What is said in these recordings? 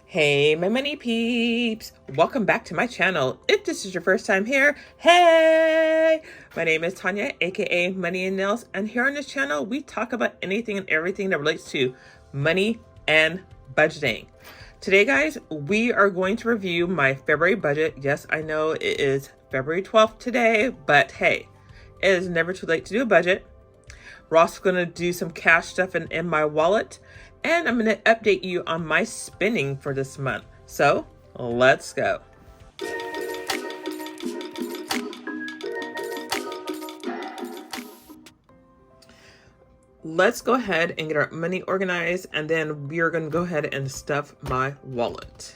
Hey, my money peeps! Welcome back to my channel. If this is your first time here, hey! My name is Tanya, aka Money and Nails, and here on this channel, we talk about anything and everything that relates to money and budgeting. Today, guys, we are going to review my February budget. Yes, I know it is February 12th today, but hey, it is never too late to do a budget. We're also going to do some cash stuff in my wallet. And I'm going to update you on my spending for this month. So let's go. Let's go ahead and get our money organized, and then we are going to go ahead and stuff my wallet.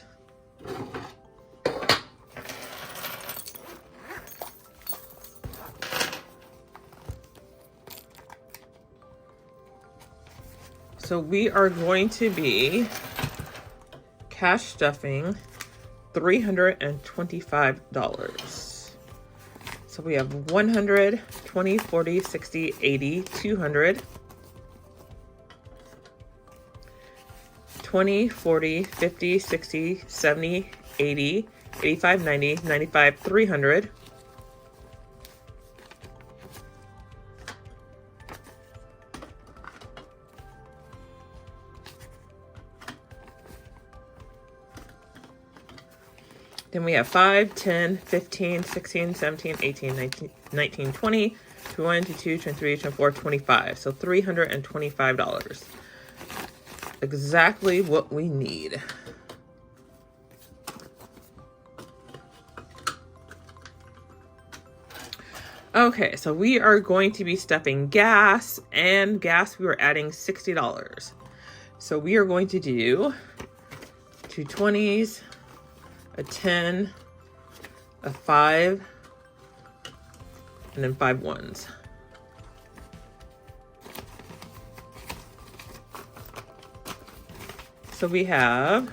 So we are going to be cash stuffing $325. So we have 100, 20, 40, 60, 80, 200, 20, 40, 50, 60, 70, 80, 85, 90, 95, 300. Then we have 5, 10, 15, 16, 17, 18, 19, 20, 21, 22, 23, 24, 25. So $325. Exactly what we need. Okay, so we are going to be stuffing gas, and gas we are adding $60. So we are going to do 2 20s, a 10, a 5, and then 5 ones. So we have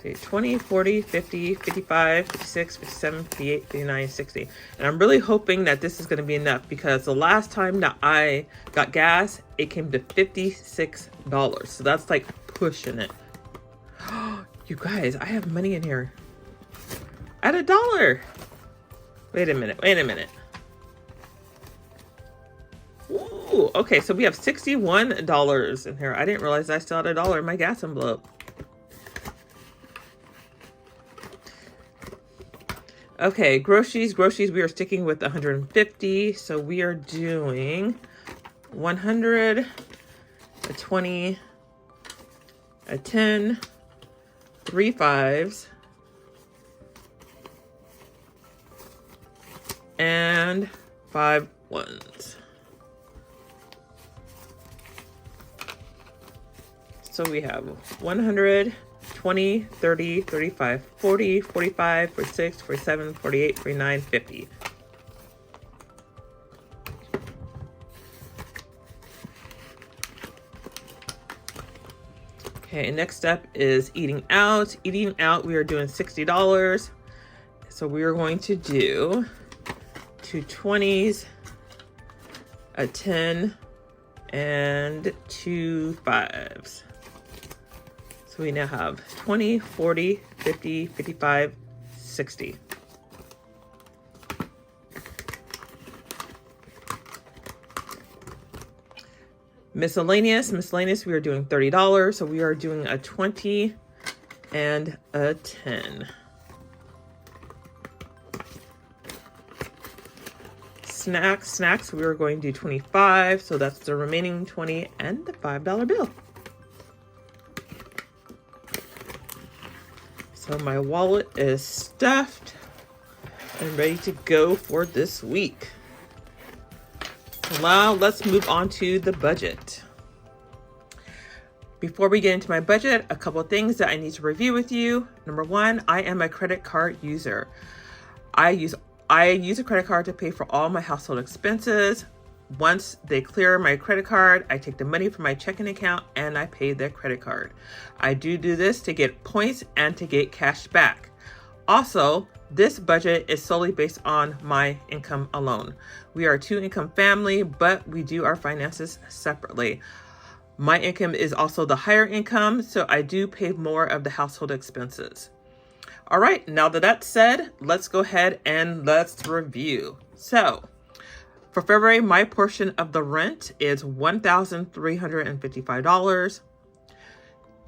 20, 40, 50, 55, 56, 57, 58, 59, 60. And I'm really hoping that this is going to be enough, because the last time that I got gas, it came to $56. So that's like pushing it. You guys, I have money in here. At $1. Wait a minute. Ooh, okay, so we have $61 in here. I didn't realize I still had $1 in my gas envelope. Okay, groceries, we are sticking with 150. So we are doing 100, a 20, a 10, 3 5s, and 5 1s. So we have 100, 20, 30, 35, 40, 45, 46, 47, 48, 49, 50. Okay, next up is eating out. Eating out, we are doing $60. So we are going to do 2 20s, a 10, and 2 5s. So we now have 20, 40, 50, 55, 60. Miscellaneous, we are doing $30. So we are doing a 20 and a 10. Snacks, we are going to do 25. So that's the remaining 20 and the $5 bill. So my wallet is stuffed and ready to go for this week. Now let's move on to the budget. Before we get into my budget, a couple of things that I need to review with you. Number one, I am a credit card user. I use a credit card to pay for all my household expenses. Once they clear my credit card, I take the money from my checking account and I pay their credit card. I do this to get points and to get cash back. Also, this budget is solely based on my income alone. We are a 2-income family, but we do our finances separately. My income is also the higher income, so I do pay more of the household expenses. All right, now that that's said, let's go ahead and let's review. So for February, my portion of the rent is $1,355.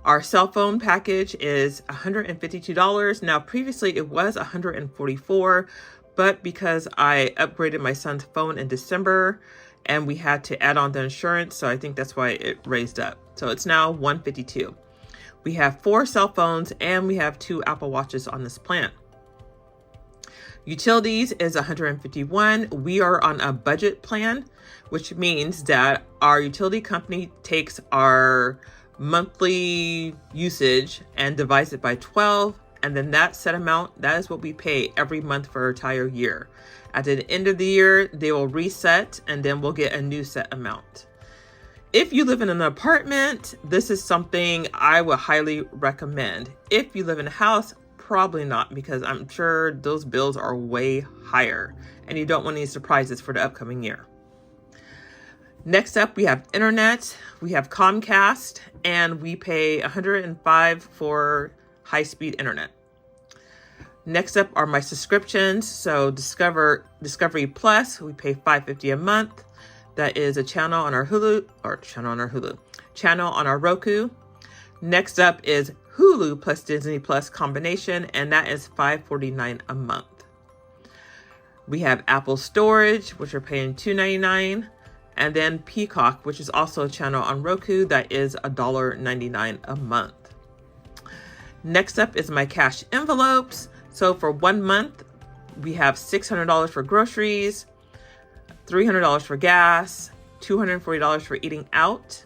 Our cell phone package is $152. Now, previously it was $144, but because I upgraded my son's phone in December and we had to add on the insurance, so I think that's why it raised up. So it's now $152. We have 4 cell phones and we have 2 Apple Watches on this plan. Utilities is $151. We are on a budget plan, which means that our utility company takes our monthly usage and divides it by 12. And then that set amount, that is what we pay every month for our entire year. At the end of the year, they will reset and then we'll get a new set amount. If you live in an apartment, this is something I would highly recommend. If you live in a house, probably not, because I'm sure those bills are way higher and you don't want any surprises for the upcoming year. Next up, we have internet. We have Comcast and we pay $105 for high-speed internet. Next up are my subscriptions. So Discovery Plus, we pay $5.50 a month. That is a channel on our channel on our Roku. Next up is Hulu plus Disney Plus combination, and that is $5.49 a month. We have Apple Storage, which we're paying $2.99, and then Peacock, which is also a channel on Roku, that is $1.99 a month. Next up is my cash envelopes. So for 1 month, we have $600 for groceries, $300 for gas, $240 for eating out,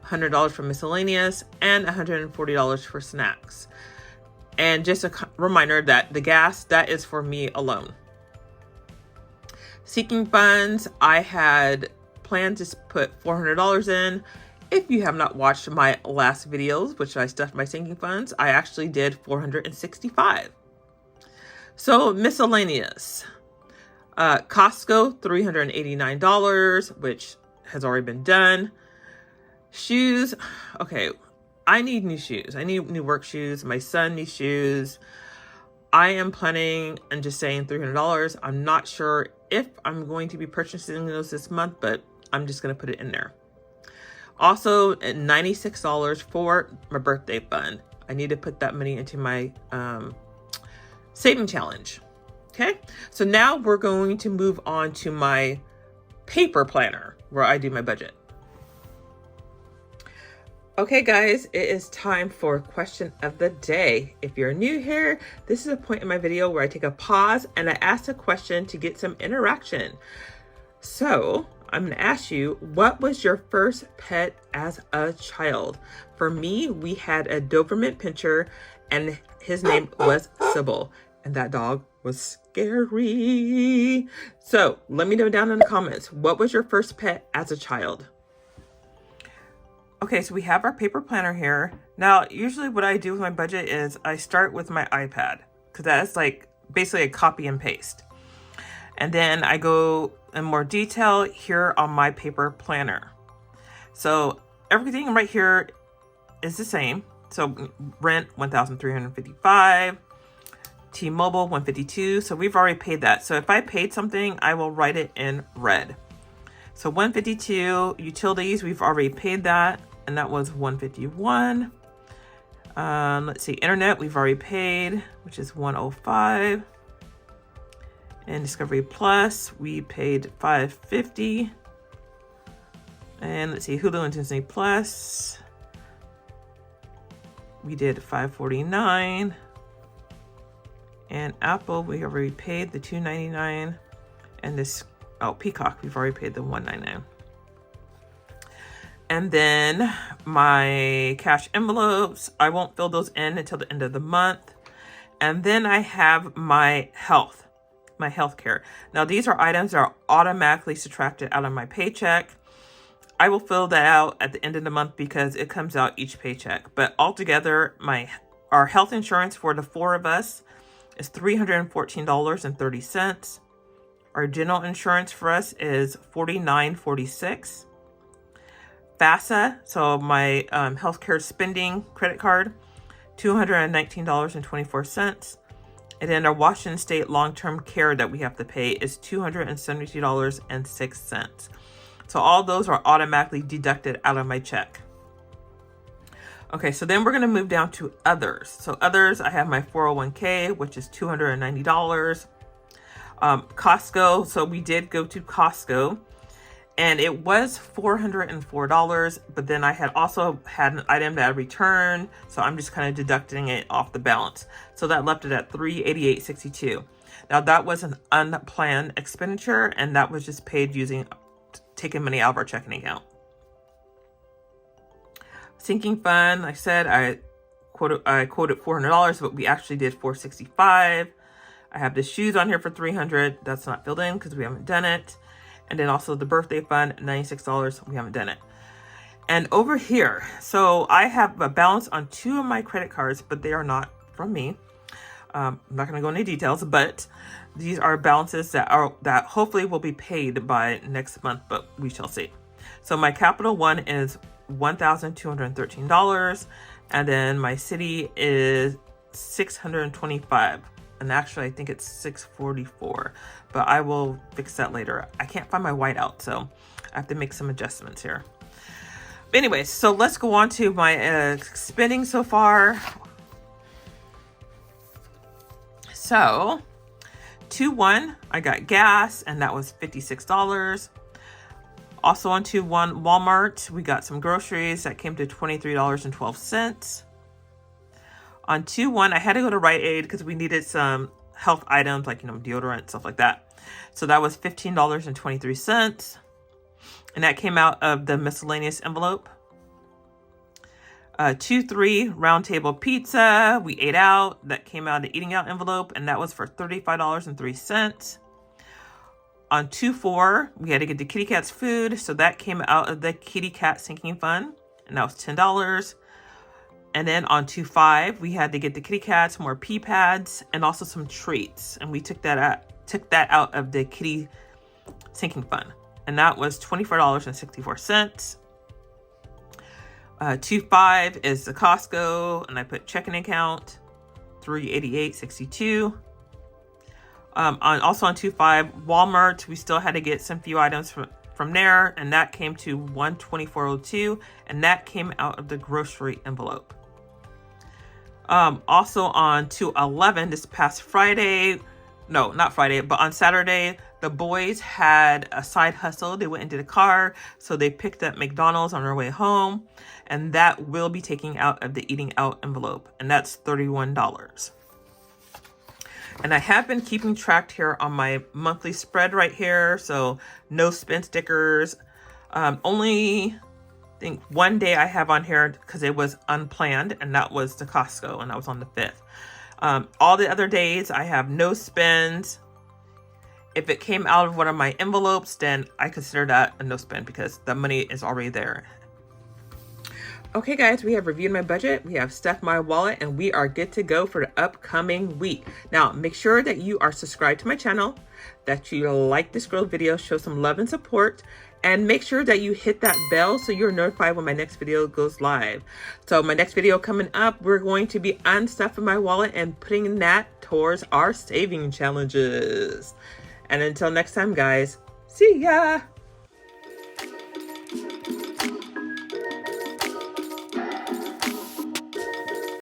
$100 for miscellaneous, and $140 for snacks. And just a reminder that the gas, that is for me alone. Seeking funds, I had planned to put $400 in. If you have not watched my last videos, which I stuffed my sinking funds, I actually did $465. So miscellaneous. Costco, $389, which has already been done. Shoes, okay, I need new shoes. I need new work shoes. My son needs shoes. I am planning on just saying $300. I'm not sure if I'm going to be purchasing those this month, but I'm just going to put it in there. Also, $96 for my birthday fund. I need to put that money into my saving challenge. Okay, so now we're going to move on to my paper planner where I do my budget. Okay guys, it is time for question of the day. If you're new here, this is a point in my video where I take a pause and I ask a question to get some interaction. So I'm going to ask you, what was your first pet as a child? For me, we had a Doberman Pinscher and his name was Sybil, and that dog was scary. So let me know down in the comments, what was your first pet as a child? Okay, so we have our paper planner here. Now, usually what I do with my budget is I start with my iPad, because that's like basically a copy and paste. And then I go in more detail here on my paper planner. So everything right here is the same. So rent, $1,355. T-Mobile, $152. So we've already paid that. So if I paid something, I will write it in red. So $152. Utilities, we've already paid that, and that was $151. Let's see, internet, we've already paid, which is $105. And Discovery Plus, we paid $550. And let's see, Hulu and Disney Plus, we did $549. And Apple, we already paid the $299. And this, Peacock, we've already paid the $199. And then my cash envelopes, I won't fill those in until the end of the month. And then I have my health care. Now these are items that are automatically subtracted out of my paycheck. I will fill that out at the end of the month because it comes out each paycheck. But altogether, our health insurance for the 4 of us is $314.30. Our dental insurance for us is $49.46. FASA, so my healthcare spending credit card, $219.24. And then our Washington State long-term care that we have to pay is $272.06. So all those are automatically deducted out of my check. Okay, so then we're going to move down to others. So others, I have my 401k, which is $290. Costco, so we did go to Costco, and it was $404, but then I had also had an item that I returned, so I'm just kind of deducting it off the balance. So that left it at $388.62. Now that was an unplanned expenditure, and that was just paid using taking money out of our checking account. Sinking fund, I said I quoted $400, but we actually did $465. I have the shoes on here for $300. That's not filled in because we haven't done it. And then also the birthday fund, $96. We haven't done it. And over here, so I have a balance on 2 of my credit cards, but they are not from me. I'm not going to go into details, but these are balances that hopefully will be paid by next month, but we shall see. So my Capital One is $1,213, and then my Citi is $625. And actually, I think it's $644, but I will fix that later. I can't find my whiteout, so I have to make some adjustments here. But anyways, so let's go on to my spending so far. So, 2-1, I got gas, and that was $56. Also on 2-1 Walmart, we got some groceries that came to $23.12. On 2-1, I had to go to Rite Aid because we needed some health items like, deodorant, stuff like that. So that was $15.23. And that came out of the miscellaneous envelope. 2-3 Round Table Pizza, we ate out. That came out of the eating out envelope, and that was for $35.03. On 2-4, we had to get the kitty cat's food. So that came out of the kitty cat sinking fund, and that was $10. And then on 2-5, we had to get the kitty cats more pee pads and also some treats. And we took that out of the kitty sinking fund. And that was $24.64. 2-5 is the Costco, and I put checking account, $388.62. Also on 2-5, Walmart, we still had to get some few items from there, and that came to $124.02, and that came out of the grocery envelope. Also on 2-11, this past Friday, no, not Friday, but on Saturday, the boys had a side hustle. They went into the car, so they picked up McDonald's on their way home, and that will be taken out of the eating out envelope, and that's $31. And I have been keeping track here on my monthly spread right here, so no spend stickers. Only I think one day I have on here because it was unplanned, and that was the Costco, and that was on the 5th. All the other days I have no spends. If it came out of one of my envelopes, then I consider that a no spend because the money is already there. Okay guys, we have reviewed my budget, we have stuffed my wallet, and we are good to go for the upcoming week. Now, make sure that you are subscribed to my channel, that you like this girl video, show some love and support, and make sure that you hit that bell so you're notified when my next video goes live. So my next video coming up, we're going to be unstuffing my wallet and putting that towards our saving challenges. And until next time, guys, see ya!